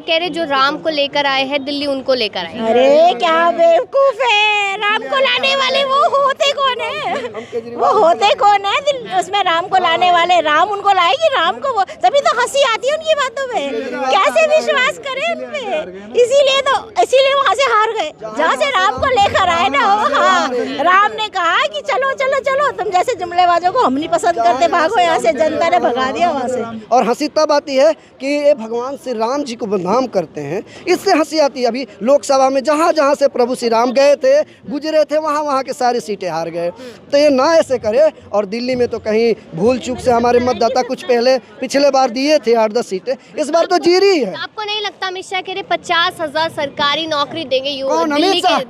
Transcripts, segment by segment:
कह रहे जो राम को लेकर आए हैं दिल्ली उनको लेकर आए। अरे क्या बेवकूफ है, राम को लाने वाले वो होते कौन है, वो होते कौन है उसमें राम को लाने वाले? राम उनको लाएगी, राम को वो, तभी तो हंसी आती है उनकी बातों में, कैसे विश्वास करें उन पे। इसीलिए वहाँ से हार गए, जहाँ से राम को लेकर आए ना। हाँ, राम ने कहा कि चलो चलो चलो, तुम जैसे जुमलेबाजों को हम नहीं पसंद करते, भागो यहाँ से। जनता ने भगा दिया वहाँ से। और हंसी तब आती है कि ये भगवान श्री राम जी को बदनाम करते हैं, इससे हंसी आती है। अभी लोकसभा में जहाँ जहाँ से प्रभु श्री राम गए थे, गुजरे थे, वहाँ वहाँ के सारी सीटें हार गए। तो ये ना ऐसे करे। और दिल्ली में तो कहीं भूल चूक से हमारे मतदाता कुछ पिछले बार दिए थे 8-10 सीटें, इस बार तो जी रही है। आपको नहीं लगता अमित शाह कह रहे 50,000 सरकारी नौकरी देंगे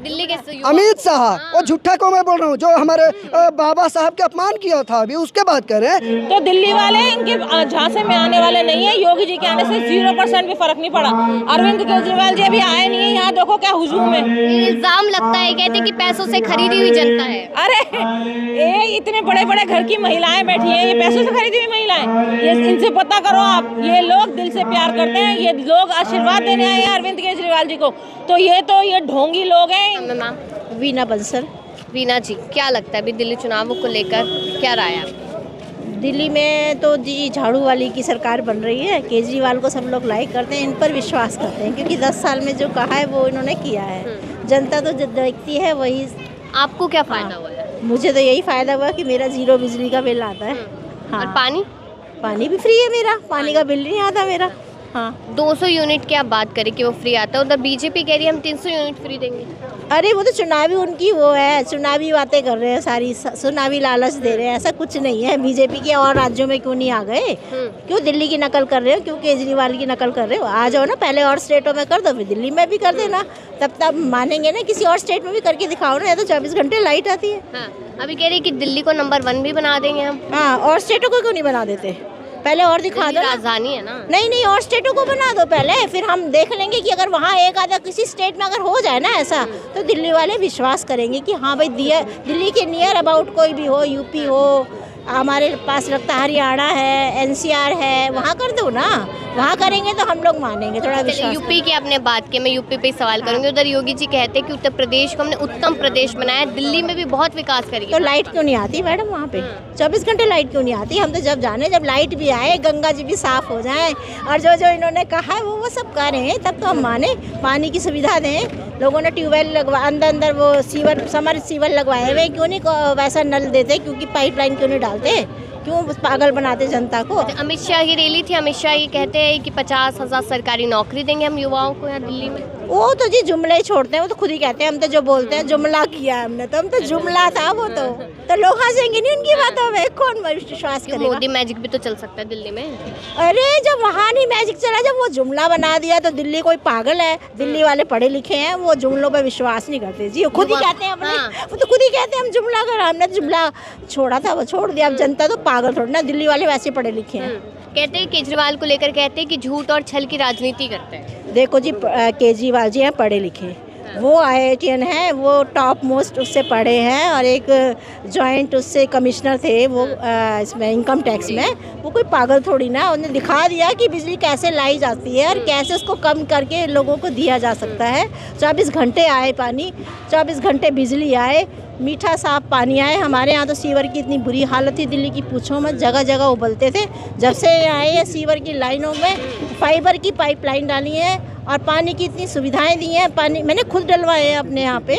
दिल्ली के अमित शाह? वो झूठा को मैं बोल रहा हूँ, जो हमारे बाबा साहब के अपमान किया था अभी उसके बात कर रहे हैं। तो दिल्ली वाले इनके झांसे में आने वाले नहीं है। योगी जी के आने से 0% भी फर्क नहीं पड़ा। अरविंद केजरीवाल जी अभी आए नहीं है, यहाँ देखो क्या हुजूम है। इल्जाम लगता है, कहते कि पैसों से खरीदी हुई जनता है। अरे ये इतने बड़े बड़े घर की महिलाएं बैठी हैं, ये पैसों से खरीदी हुई महिलाएं। ये इनसे पता करो आप, ये लोग दिल से प्यार करते हैं, ये लोग आशीर्वाद देने आए हैं अरविंद केजरीवाल जी को। तो ये ढोंगी लोग हैं। वीना बंसल। वीना जी, क्या लगता है अभी दिल्ली चुनावों को लेकर क्या राय है? दिल्ली में तो जी झाड़ू वाली की सरकार बन रही है। केजरीवाल को सब लोग लाइक करते हैं, इन पर विश्वास करते हैं, क्योंकि 10 साल में जो कहा है वो इन्होंने किया है। जनता तो जो देखती है वही। आपको क्या फायदा हुआ है? मुझे तो यही फायदा हुआ कि मेरा 0 बिजली का बिल आता है। हाँ। और पानी भी फ्री है मेरा, पानी का बिल नहीं आता मेरा। हाँ, 200 यूनिट की आप बात करें कि वो फ्री आता है, उधर बीजेपी कह रही है हम 300 यूनिट फ्री देंगे। अरे वो तो चुनावी उनकी वो है, चुनावी बातें कर रहे हैं, सारी चुनावी लालच दे रहे हैं। ऐसा कुछ नहीं है। बीजेपी के और राज्यों में क्यों नहीं आ गए? क्यों दिल्ली की नकल कर रहे हो? क्यों केजरीवाल की नकल कर रहे हो? आ जाओ ना, पहले और स्टेटों में कर दो, फिर दिल्ली में भी कर देना, तब मानेंगे ना। किसी और स्टेट में भी करके दिखाओ ना, या तो 24 घंटे लाइट आती है। हाँ, अभी कह रही कि दिल्ली को नंबर 1 भी बना देंगे हम। हाँ, और स्टेटों को क्यों नहीं बना देते? पहले और दिखा दो, राजधानी है ना। नहीं, और स्टेटों को बना दो पहले, फिर हम देख लेंगे कि अगर वहाँ एक आधा किसी स्टेट में अगर हो जाए ना ऐसा, तो दिल्ली वाले विश्वास करेंगे कि हाँ भाई दिल्ली के नियर अबाउट कोई भी हो, यूपी हो, हमारे पास लगता हरियाणा है, NCR है, वहाँ कर दो ना। वहाँ करेंगे तो हम लोग मानेंगे, थोड़ा विश्वास। यूपी की आपने बात की, मैं यूपी पे सवाल करूंगी। उधर योगी जी कहते हैं कि उत्तर प्रदेश को हमने उत्तम प्रदेश बनाया, दिल्ली में भी बहुत विकास करेगी। तो लाइट क्यों नहीं आती मैडम वहाँ पे? 24 घंटे लाइट क्यों नहीं आती? हम तो जब लाइट भी आए, गंगा जी भी साफ हो जाए, और जो इन्होंने कहा है वो सब करें, तब तो हम माने। पानी की सुविधा दें, लोगों ने ट्यूबवेल अंदर वो समर सीवर लगवाए हुए, क्यों नहीं वैसा नल देते? क्योंकि पाइपलाइन क्यों नहीं डालते? क्यों पागल बनाते जनता को? अमित शाह की रैली थी, अमित शाह ये कहते हैं कि 50,000 सरकारी नौकरी देंगे हम युवाओं को यहाँ दिल्ली में। वो तो जी जुमले ही छोड़ते हैं, वो तो खुद ही कहते हैं। हम तो जो बोलते हैं जुमला किया है हमने, तो हम तो जुमला था वो तो लोग हंसेंगे नहीं उनकी बातों में, कौन विश्वास करेगा? मोदी मैजिक भी तो चल सकता है दिल्ली में। अरे जब वहाँ नहीं मैजिक चला, जब वो जुमला बना दिया, तो दिल्ली कोई पागल है? दिल्ली वाले पढ़े लिखे हैं, वो जुमलों पे विश्वास नहीं करते जी। वो खुद ही कहते हैं वो तो खुद ही कहते हैं हम जुमला कर, हमने जुमला छोड़ा था, वो छोड़ दिया। अब जनता तो पागल थोड़ी ना, दिल्ली वाले वैसे पढ़े लिखे हैं। कहते हैं केजरीवाल को लेकर कहते हैं कि झूठ और छल की राजनीति करते हैं। देखो जी, केजरीवाल जी हैं पढ़े लिखे, वो IITian है, वो टॉप मोस्ट उससे पढ़े हैं, और एक जॉइंट उससे कमिश्नर थे वो इसमें इनकम टैक्स में। वो कोई पागल थोड़ी ना, उन्हें दिखा दिया कि बिजली कैसे लाई जाती है और कैसे उसको कम करके लोगों को दिया जा सकता है। 24 घंटे आए पानी, 24 घंटे बिजली आए, मीठा साफ पानी आए। हमारे यहाँ तो सीवर की इतनी बुरी हालत थी दिल्ली की, पूछो मत, जगह जगह उबलते थे। जब से आए हैं सीवर की लाइनों में फाइबर की पाइपलाइन डाली है, और पानी की इतनी सुविधाएं दी हैं। पानी मैंने खुद डलवाए हैं अपने यहाँ पे,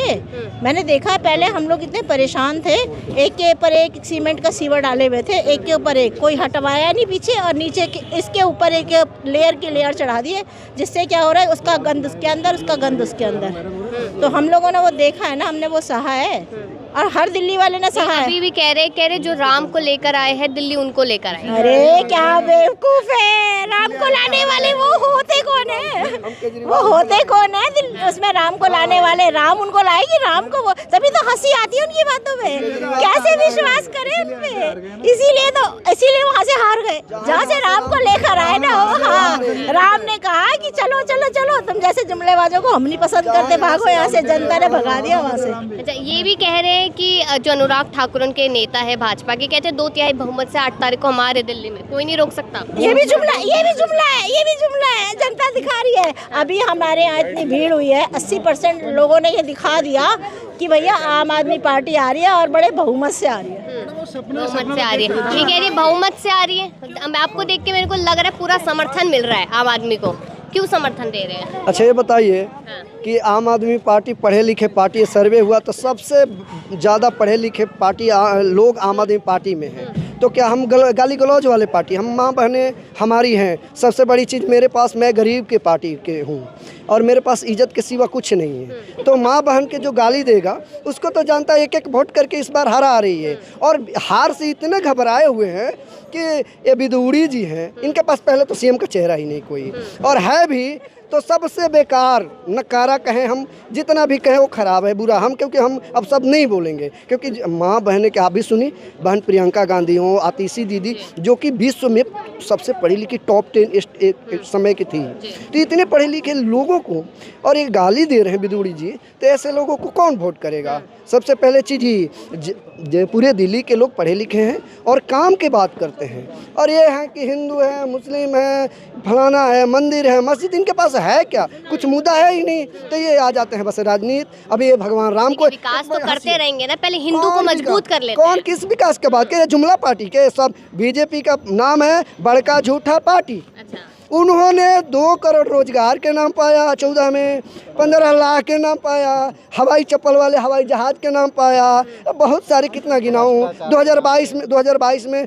मैंने देखा। पहले हम लोग इतने परेशान थे, एक के ऊपर एक सीमेंट का सीवर डाले हुए थे, एक के ऊपर एक, कोई हटवाया नहीं पीछे, और नीचे इसके ऊपर एक लेयर की लेयर चढ़ा दिए, जिससे क्या हो रहा है, उसका गंद उसके अंदर, उसका गंद उसके अंदर। तो हम लोगों ने वो देखा है ना, हमने वो सहा है, और हर दिल्ली वाले ने सहा है। अभी भी कह रहे जो राम को लेकर आए हैं दिल्ली उनको लेकर आए। अरे क्या बेवकूफ है, राम को लाने वाले वो होते कौन है, वो होते कौन है उसमें राम को लाने वाले? राम उनको लाएगी, राम को वो, तभी तो हंसी आती है उनकी बातों में। कैसे विश्वास करें उन पे? इसीलिए वहाँ से हार गए। जहाँ से राम को लेकर आए ना, हाँ, राम ने कहा कि चलो चलो चलो, तुम जैसे जुमलेबाजों को हम नहीं पसंद करते, भागो यहाँ से। जनता ने भगा दिया वहाँ से। अच्छा, ये भी कह रहे हैं कि जो अनुराग ठाकुर उनके नेता है भाजपा के, कहते हैं 2/3 बहुमत से 8 तारीख को हमारे दिल्ली में कोई नहीं रोक सकता। ये भी जुमला है, जनता दिखा रही है। अभी हमारे यहाँ इतनी भीड़ हुई है, 80% लोगों ने ये दिखा दिया कि भैया आम आदमी पार्टी आ रही है और बड़े बहुमत से आ रही है। बहुमत से आ रही है, ठीक है, ये बहुमत से आ रही है। आपको देख के मेरे को लग रहा है पूरा समर्थन मिल रहा है आम आदमी को। क्यों समर्थन दे रहे हैं? अच्छा, ये बताइए कि आम आदमी पार्टी पढ़े लिखे पार्टी, सर्वे हुआ तो सबसे ज़्यादा पढ़े लिखे पार्टी लोग आम आदमी पार्टी में हैं। तो क्या हम गाली गलौज वाले पार्टी? हम माँ बहनें हमारी हैं। सबसे बड़ी चीज़ मेरे पास, मैं गरीब के पार्टी के हूँ और मेरे पास इज्जत के सिवा कुछ नहीं है। तो माँ बहन के जो गाली देगा उसको तो जानता है, एक एक वोट करके इस बार हारा आ रही है। और हार से इतने घबराए हुए हैं कि ये बिदुड़ी जी हैं, इनके पास पहले तो सीएम का चेहरा ही नहीं कोई, और है भी तो सबसे बेकार नकारा कहें हम, जितना भी कहें वो खराब है, बुरा हम, क्योंकि हम अब सब नहीं बोलेंगे। क्योंकि माँ बहनें के आप भी सुनी, बहन प्रियंका गांधी हो, आतिशी दीदी, जो कि विश्व में सबसे पढ़ी लिखी टॉप 10 एक समय की थी, तो इतने पढ़े लिखे लोगों को और ये गाली दे रहे हैं बिदुड़ी जी, तो ऐसे लोगों को कौन वोट करेगा? सबसे पहले चीज़ ही पूरे दिल्ली के लोग पढ़े लिखे हैं और काम की बात करते हैं, और ये है कि हिंदू है, मुस्लिम है, फलाना है, मंदिर है, मस्जिद, इनके पास है क्या? कुछ मुद्दा है ही नहीं, तो ये आ जाते हैं बस राजनीति। अभी ये भगवान राम को विकास तो करते रहेंगे ना, पहले हिंदू को मजबूत कर लेते हैं। कौन किस विकास की बात करे? जुमला पार्टी के सब, बीजेपी का नाम है बड़का झूठा पार्टी। अच्छा, उन्होंने 2 करोड़ रोजगार के नाम पाया, 14 में 15 लाख के नाम पाया, हवाई चप्पल वाले हवाई जहाज के नाम पाया, बहुत सारे, कितना गिनाऊं। 2022 में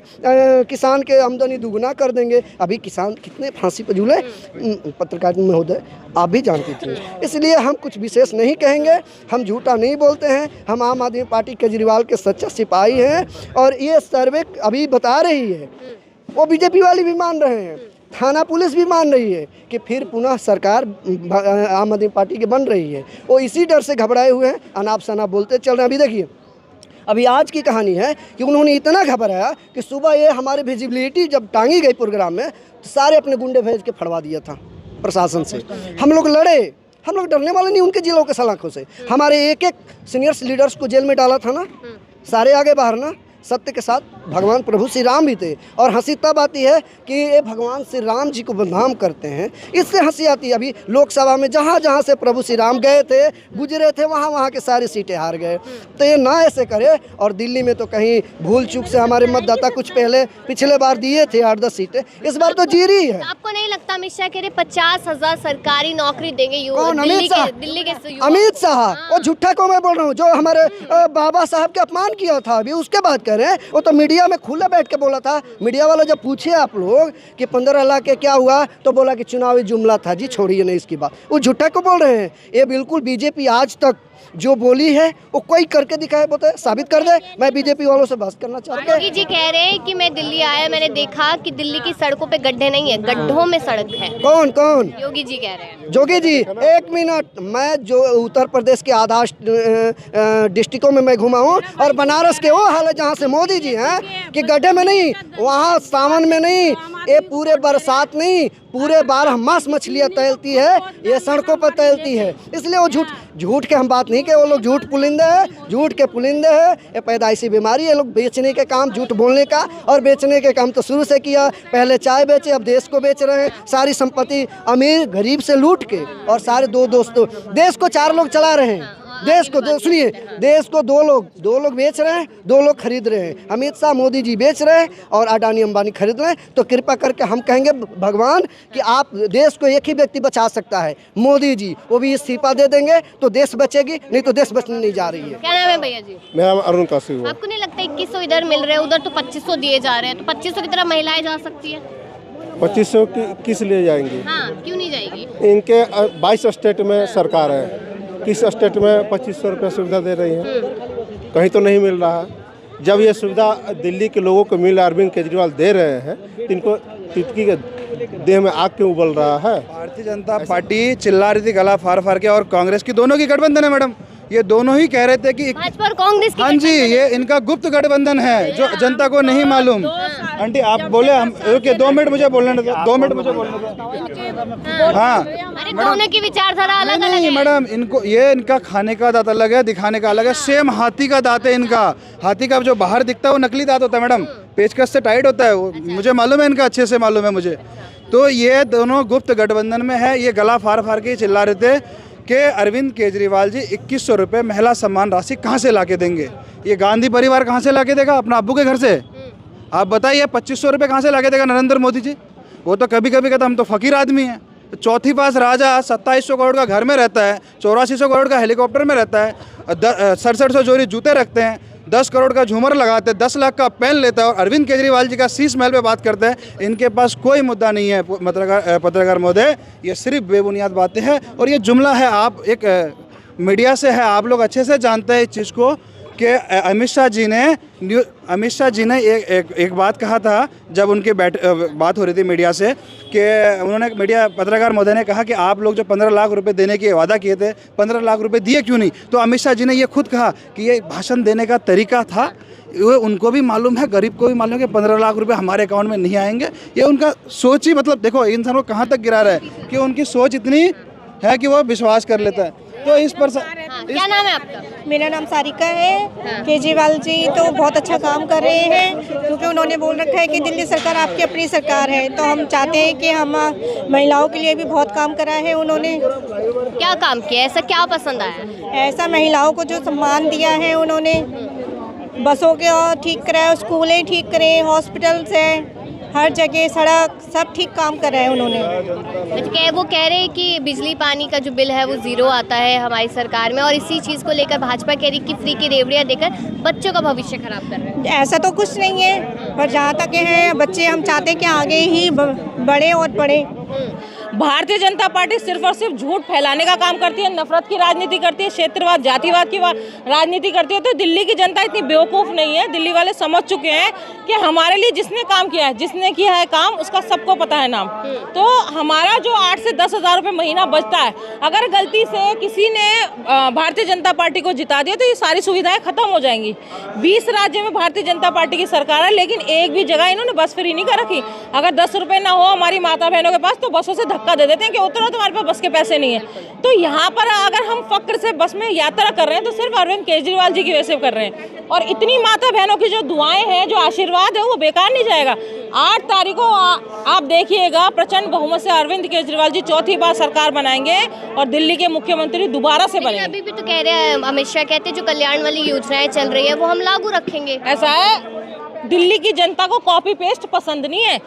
किसान के आमदनी दुगना कर देंगे। अभी किसान कितने फांसी पर झूले, पत्रकार महोदय आप भी जानती थी। इसलिए हम कुछ विशेष नहीं कहेंगे, हम झूठा नहीं बोलते हैं। हम आम आदमी पार्टी केजरीवाल के सच्चा सिपाही हैं, और ये सर्वे अभी बता रही है, वो बीजेपी वाली भी मान रहे हैं, थाना पुलिस भी मान रही है कि फिर पुनः सरकार आम आदमी पार्टी की बन रही है। वो इसी डर से घबराए हुए हैं, अनाप शनाप बोलते चल रहे हैं। अभी देखिए, अभी आज की कहानी है कि उन्होंने इतना घबराया कि सुबह ये हमारे विजिबिलिटी जब टांगी गई प्रोग्राम में, तो सारे अपने गुंडे भेज के फड़वा दिया था प्रशासन से। हम लोग लड़े, हम लोग डरने वाले नहीं उनके जिलों के सलाखों से। हमारे एक एक सीनियर्स लीडर्स को जेल में डाला था ना, सारे आगे बाहर ना, सत्य के साथ भगवान प्रभु श्री राम भी थे। और हंसी तब आती है कि ये भगवान श्री राम जी को बदनाम करते हैं, इससे हंसी आती है। अभी लोकसभा में जहाँ जहाँ से प्रभु श्री राम गए थे, गुजरे थे, वहाँ वहाँ के सारी सीटें हार गए। तो ये ना ऐसे करे। और दिल्ली में तो कहीं भूल चूक से हमारे मतदाता कुछ पहले पिछले बार दिए थे 8-10 सीटें, इस बार तो जीरी है। आपको नहीं लगता अमित शाह कह रहे 50,000 सरकारी नौकरी देंगे दिल्ली के युवा? अमित शाह, वो झूठा को मैं बोल रहा हूँ, जो हमारे बाबा साहब के अपमान किया था अभी उसके बात करें। वो तो मीडिया में खुला बैठ के बोला था। मीडिया वाला जब पूछे आप लोग कि 15 लाख के क्या हुआ, तो बोला कि चुनावी जुमला था। जी छोड़िए नहीं इसकी बात, वो झूठा को बोल रहे हैं। ये बिल्कुल बीजेपी आज तक जो बोली है वो कोई करके दिखाए, बताए, साबित कर दे। मैं बीजेपी वालों से बहस करना चाहता हूँ। योगी जी कह रहे हैं कि मैं दिल्ली आया, मैंने देखा कि दिल्ली की सड़कों पे गड्ढे नहीं है, गड्ढों में सड़क है। कौन कौन? योगी जी कह रहे हैं। जोगी जी, 1 मिनट, मैं जो उत्तर प्रदेश के आधार डिस्ट्रिक्टों में मैं घुमा हूँ, और बनारस के वो हाल है जहाँ से मोदी जी हैं कि गड्ढे में नहीं, वहाँ सावन में नहीं, ये पूरे बरसात नहीं, पूरे 12 मास मछलियाँ तैरती है, ये सड़कों पर तैरती है। इसलिए वो झूठ के हम बात नहीं कि वो लोग झूठ पुलिंदे हैं, झूठ के पुलिंदे हैं। ये पैदाइशी बीमारी है, लोग बेचने के काम, झूठ बोलने का और बेचने के काम तो शुरू से किया। पहले चाय बेचे, अब देश को बेच रहे हैं, सारी संपत्ति अमीर गरीब से लूट के, और सारे दो दोस्तों, देश को 4 लोग चला रहे हैं। देश को सुनिए, देश को दो लोग बेच रहे हैं, 2 लोग खरीद रहे हैं। अमित शाह मोदी जी बेच रहे हैं और अडानी अंबानी खरीद रहे हैं। तो कृपा करके हम कहेंगे भगवान कि आप देश को एक ही व्यक्ति बचा सकता है, मोदी जी, वो भी इस्तीफा दे देंगे तो देश बचेगी, नहीं तो देश बचने नहीं जा रही है। क्या नाम है भैया जी? मेरा नाम अरुण काशी। आपको नहीं लगता 2100 इधर मिल रहे हैं, उधर तो 2500 दिए जा रहे हैं, तो 2500 की तरह महिलाएं जा सकती है? 2500 किस लिए जाएंगी? हाँ, क्यों नहीं जाएगी? इनके 22 स्टेट में सरकार है, किस स्टेट में 2500 रुपये सुविधा दे रही है? कहीं तो नहीं मिल रहा है। जब ये सुविधा दिल्ली के लोगों को मिल, अरविंद केजरीवाल दे रहे हैं, तो इनको देह में आग क्यों उबल रहा है? भारतीय जनता पार्टी चिल्ला रही थी गला फाड़ फाड़ के, और कांग्रेस की दोनों की गठबंधन है मैडम। ये दोनों ही कह रहे थे कि भाजपा और कांग्रेस की हाँ जी, ये इनका गुप्त गठबंधन है जो जनता को नहीं मालूम। आंटी आप बोले, हम रुकिए 2 मिनट मुझे बोलने दो, 2 मिनट मुझे बोलने दो। हाँ अरे दोनों की विचारधारा अलग अलग नहीं है। मैडम, इनको ये इनका खाने का दांत अलग है, दिखाने का अलग है। सेम हाथी का दांत है इनका। हाथी का जो बाहर दिखता है वो नकली दांत होता है मैडम, पेचकस से टाइट होता है वो, मुझे मालूम है इनका, अच्छे से मालूम है मुझे। तो ये दोनों गुप्त गठबंधन में है। ये गला फाड़ फाड़ के चिल्ला रहे थे कि अरविंद केजरीवाल जी 2100 रुपये महिला सम्मान राशि कहाँ से लाके देंगे। ये गांधी परिवार कहाँ से लाके देगा? अपना अब्बू के घर से। आप बताइए 2500 रुपये कहाँ से लाके देगा नरेंद्र मोदी जी? वो तो कभी कभी कहता हम तो फकीर आदमी हैं। चौथी पास राजा 2700 करोड़ का घर में रहता है, 8400 करोड़ का हेलीकॉप्टर में रहता है, 6700 जोड़ी जूते रखते हैं, 10 करोड़ का झूमर लगाते हैं, 10 लाख का पेन लेता है, और अरविंद केजरीवाल जी का शीश महल पे बात करते हैं। इनके पास कोई मुद्दा नहीं है पत्रकार महोदय, ये सिर्फ बेबुनियाद बातें हैं। और ये जुमला है, आप एक मीडिया से है, आप लोग अच्छे से जानते हैं इस चीज़ को कि अमित शाह जी ने एक बात कहा था जब उनके बात हो रही थी मीडिया से, कि उन्होंने पत्रकार महोदय ने कहा कि आप लोग जो 15 लाख रुपए देने के वादा किए थे, 15 लाख रुपए दिए क्यों नहीं? तो अमित शाह जी ने ये खुद कहा कि ये भाषण देने का तरीका था। वो उनको भी मालूम है, गरीब को भी मालूम है कि 15 लाख रुपए हमारे अकाउंट में नहीं आएंगे। ये उनका सोच ही, मतलब देखो इंसान को कहाँ तक गिरा रहा है कि उनकी सोच इतनी है कि वो विश्वास कर लेता है। तो इस पर क्या नाम है आपका? मेरा नाम सारिका है। केजरीवाल जी तो बहुत अच्छा काम कर रहे हैं, क्योंकि उन्होंने बोल रखा है कि दिल्ली सरकार आपकी अपनी सरकार है। तो हम चाहते हैं कि हम महिलाओं के लिए भी बहुत काम करा है उन्होंने। क्या काम किया? ऐसा क्या पसंद आया? ऐसा महिलाओं को जो सम्मान दिया है उन्होंने, बसों के ठीक कराए, स्कूलें ठीक करे, हॉस्पिटल्स हैं, हर जगह सड़क सब ठीक काम कर रहे हैं उन्होंने। अच्छा, वो कह रहे हैं कि बिजली पानी का जो बिल है वो 0 आता है हमारी सरकार में, और इसी चीज़ को लेकर भाजपा कह रही कि फ्री की रेवड़ियाँ देकर बच्चों का भविष्य खराब कर रहे हैं। ऐसा तो कुछ नहीं है, पर जहाँ तक है बच्चे, हम चाहते हैं कि आगे ही बढ़े और पढ़े। भारतीय जनता पार्टी सिर्फ और सिर्फ झूठ फैलाने का काम करती है, नफरत की राजनीति करती है, क्षेत्रवाद जातिवाद की राजनीति करती है। तो दिल्ली की जनता इतनी बेवकूफ़ नहीं है। दिल्ली वाले समझ चुके हैं कि हमारे लिए जिसने काम किया है, जिसने किया है काम, उसका सबको पता है नाम। तो हमारा जो 8 से 10 हज़ार रुपये महीना बचता है, अगर गलती से किसी ने भारतीय जनता पार्टी को जिता दिया तो ये सारी सुविधाएं खत्म हो जाएंगी। 20 राज्यों में भारतीय जनता पार्टी की सरकार है, लेकिन एक भी जगह इन्होंने बस फ्री नहीं कर रखी। अगर 10 रुपये ना हो हमारी माता बहनों के पास तो बसों से धक्का दे देते हैं कि उतरो, तुम्हारे पास बस के पैसे नहीं है। तो यहाँ पर अगर हम फक्र से बस में यात्रा कर रहे हैं तो सिर्फ अरविंद केजरीवाल जी की वजह से कर रहे हैं। और इतनी माता बहनों की जो दुआएं हैं, जो आशीर्वाद है, वो बेकार नहीं जाएगा। 8 तारीख को आप देखिएगा, प्रचंड बहुमत से अरविंद केजरीवाल जी चौथी बार सरकार बनाएंगे और दिल्ली के मुख्यमंत्री दोबारा से बनेंगे। अभी भी तो कह रहे हैं, अमित शाह कहते हैं जो कल्याण वाली योजनाएं चल रही है वो हम लागू रखेंगे। ऐसा है, दिल्ली की जनता को कॉपी पेस्ट पसंद नहीं है।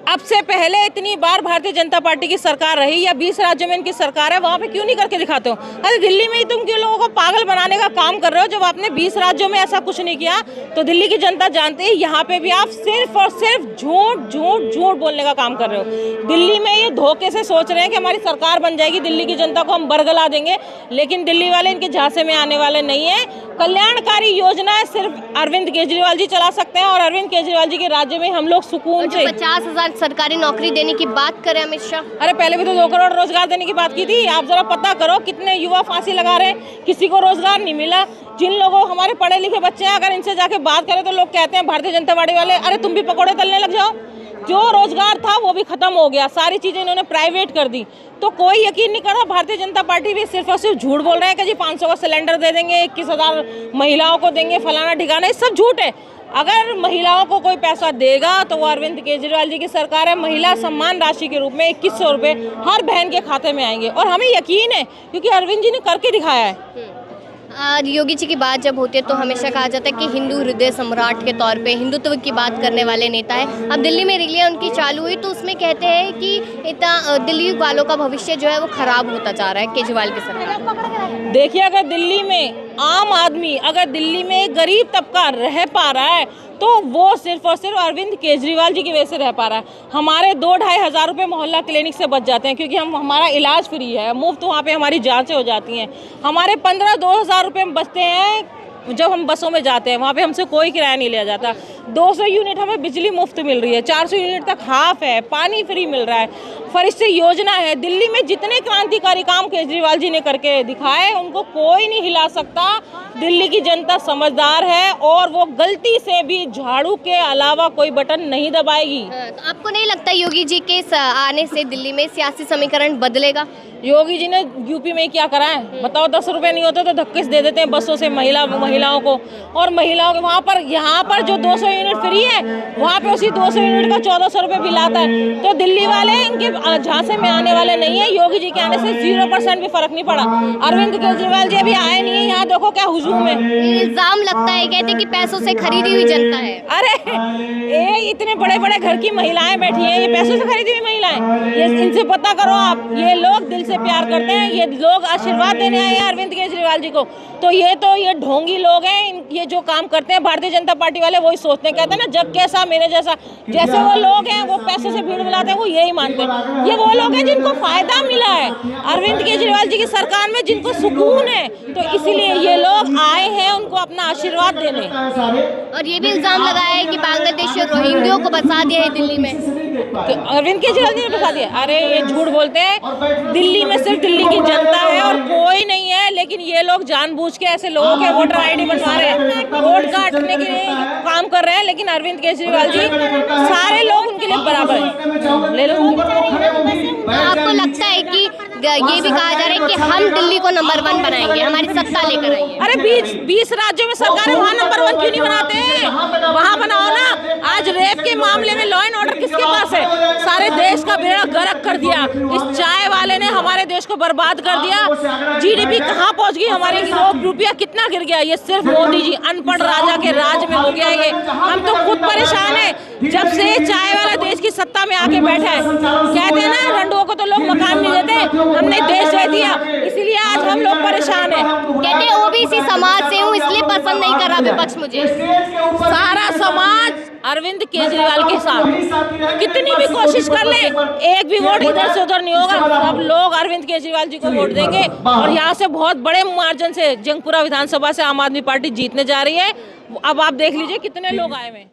अब से पहले इतनी बार भारतीय जनता पार्टी की सरकार रही, या 20 राज्यों में इनकी सरकार है, वहाँ पे क्यों नहीं करके दिखाते हो? अरे दिल्ली में ही तुम क्यों लोगों को पागल बनाने का काम कर रहे हो? जब आपने 20 राज्यों में ऐसा कुछ नहीं किया तो दिल्ली की जनता जानती है यहाँ पे भी आप सिर्फ और सिर्फ झूठ झूठ झूठ बोलने का काम कर रहे हो। दिल्ली में ये धोखे से सोच रहे हैं कि हमारी सरकार बन जाएगी, दिल्ली की जनता को हम बरगला देंगे, लेकिन दिल्ली वाले इनके झांसे में आने वाले नहीं है। कल्याणकारी योजनाएं सिर्फ अरविंद केजरीवाल जी चला सकते हैं, और अरविंद केजरीवाल जी के राज्य में हम लोग सुकून से 50,000 सरकारी नौकरी देने की बात करें अमित शाह। अरे पहले भी तो 2 करोड़ रोजगार देने की बात की थी। आप जरा पता करो कितने युवा फांसी लगा रहे हैं, किसी को रोजगार नहीं मिला। जिन लोगों, हमारे पढ़े लिखे बच्चे हैं, अगर इनसे जाके बात करें तो लोग कहते हैं भारतीय जनता पार्टी वाले, अरे तुम भी पकौड़े तलने लग जाओ। जो रोजगार था वो भी खत्म हो गया, सारी चीजें इन्होंने प्राइवेट कर दी। तो कोई यकीन नहीं कर रहा। भारतीय जनता पार्टी भी सिर्फ और सिर्फ झूठ बोल रहे हैं कि जी 500 का सिलेंडर दे देंगे, 21,000 महिलाओं को देंगे, फलाना ठिकाना, ये सब झूठ है। अगर महिलाओं को कोई पैसा देगा तो वो अरविंद केजरीवाल जी की सरकार है। महिला सम्मान राशि के रूप में 2100 रुपये हर बहन के खाते में आएंगे, और हमें यकीन है क्योंकि अरविंद जी ने करके दिखाया है। योगी जी की बात जब होती है तो हमेशा कहा जाता है कि हिंदू हृदय सम्राट के तौर पे हिंदुत्व की बात करने वाले नेता है। अब दिल्ली में रैलियां उनकी चालू हुई तो उसमें कहते हैं कि इतना दिल्ली वालों का भविष्य जो है वो खराब होता जा रहा है केजरीवाल की सरकार। देखिए, अगर दिल्ली में आम आदमी, अगर दिल्ली में एक गरीब तबका रह पा रहा है तो वो सिर्फ और सिर्फ अरविंद केजरीवाल जी की वजह से रह पा रहा है। हमारे 2-2.5 हज़ार रुपये मोहल्ला क्लिनिक से बच जाते हैं, क्योंकि हमारा इलाज फ्री है, मुफ्त वहाँ पे हमारी जांचें हो जाती हैं। हमारे 15-2 हज़ार रुपये में बचते हैं जब हम बसों में जाते हैं वहाँ पे हमसे कोई किराया नहीं लिया जाता। 200 यूनिट हमें बिजली मुफ्त मिल रही है, 400 यूनिट तक हाफ है, पानी फ्री मिल रहा है, फरिश्ते योजना है। दिल्ली में जितने क्रांतिकारी काम केजरीवाल जी ने करके दिखाए उनको कोई नहीं हिला सकता। दिल्ली की जनता समझदार है और वो गलती से भी झाड़ू के अलावा कोई बटन नहीं दबाएगी। तो आपको नहीं लगता योगी जी के आने से दिल्ली में सियासी समीकरण बदलेगा? योगी जी ने यूपी में क्या करा है बताओ? 10 रुपए नहीं होते तो धक्के से दे देते हैं बसों से महिलाओं को, और महिलाओं के वहाँ पर यहाँ पर जो 200 यूनिट फ्री है वहाँ पे उसी 200 यूनिट का 1400 रुपये बिल आता है। तो दिल्ली वाले इनके झांसे में आने वाले नहीं है। योगी जी के आने से 0% भी फर्क नहीं पड़ा। अरविंद केजरीवाल जी अभी आए नहीं है, यहाँ देखो क्या हुजूम है। इल्जाम लगता है, कहते कि पैसों से खरीदी हुई जनता है। अरे ये इतने बड़े बड़े घर की महिलाएं बैठी हैं, ये पैसों से खरीदी हुई महिलाएं, ये इनसे पता करो आप। ये लोग दिल से प्यार करते हैं, ये लोग आशीर्वाद देने आए हैं अरविंद केजरीवाल जी को। तो ये ढोंगी लोग हैं, ये जो काम करते हैं भारतीय जनता पार्टी वाले वही सोचते हैं। कहते हैं ना जग कैसा मेरे जैसा, जैसे वो लोग हैं वो पैसों से भीड़ मिलाते हैं वो यही मानते हैं। ये वो लोग हैं जिनको फायदा मिला है अरविंद केजरीवाल जी की सरकार में, जिनको सुकून है, तो इसीलिए ये लोग आए हैं उनको अपना आशीर्वाद देने। और ये भी इल्जाम लगाया है कि बांग्लादेश और रोहिंग्यों को बसा दिया है दिल्ली में। तो अरविंद केजरीवाल जी ने बता दिया। अरे ये झूठ बोलते हैं। दिल्ली में सिर्फ दिल्ली की जनता है और कोई नहीं है, लेकिन ये लोग जानबूझ के ऐसे लोगों के वोटर आईडी बनवा रहे हैं, वोट काटने के लिए काम कर रहे हैं। लेकिन अरविंद केजरीवाल जी सारे लोग उनके लिए बराबर है। ले लो। आपको लगता है कि ये भी कहा जा रहा है कि हम दिल्ली को नंबर 1 बनाएंगे, हमारी सत्ता लेकर आएंगे? अरे 20 राज्यों में सरकार है, वहाँ नंबर 1 क्यों नहीं बनाते? वहाँ बनाओ ना। आज रेप के मामले में लॉ एंड ऑर्डर किसके पास है? सारे देश का बेड़ा गर्क कर दिया। इस चाय वाले ने हमारे देश को बर्बाद कर दिया। जीडीपी कहाँ पहुँच गई हमारे, रुपया कितना गिर गया? ये सिर्फ मोदी जी अनपढ़ राजा के राज में हो गया ये। हम तो खुद परेशान है जब से चाय वाला देश की सत्ता में आके बैठा है। कहते हैं ना रंडुओं को तो लोग मकान नहीं देते, हमने देश दे दिया, इसीलिए आज हम लोग परेशान हैं। कहते हैं ओबीसी समाज से हूँ इसलिए पसंद नहीं कर रहा विपक्ष मुझे। सारा समाज अरविंद केजरीवाल के साथ, कितनी भी कोशिश कर ले एक भी वोट इधर से उधर नहीं होगा। सब लोग अरविंद केजरीवाल जी को वोट देंगे और यहाँ से बहुत बड़े मार्जिन से जंगपुरा विधानसभा से आम आदमी पार्टी जीतने जा रही है। अब आप देख लीजिए कितने लोग आए हुए हैं।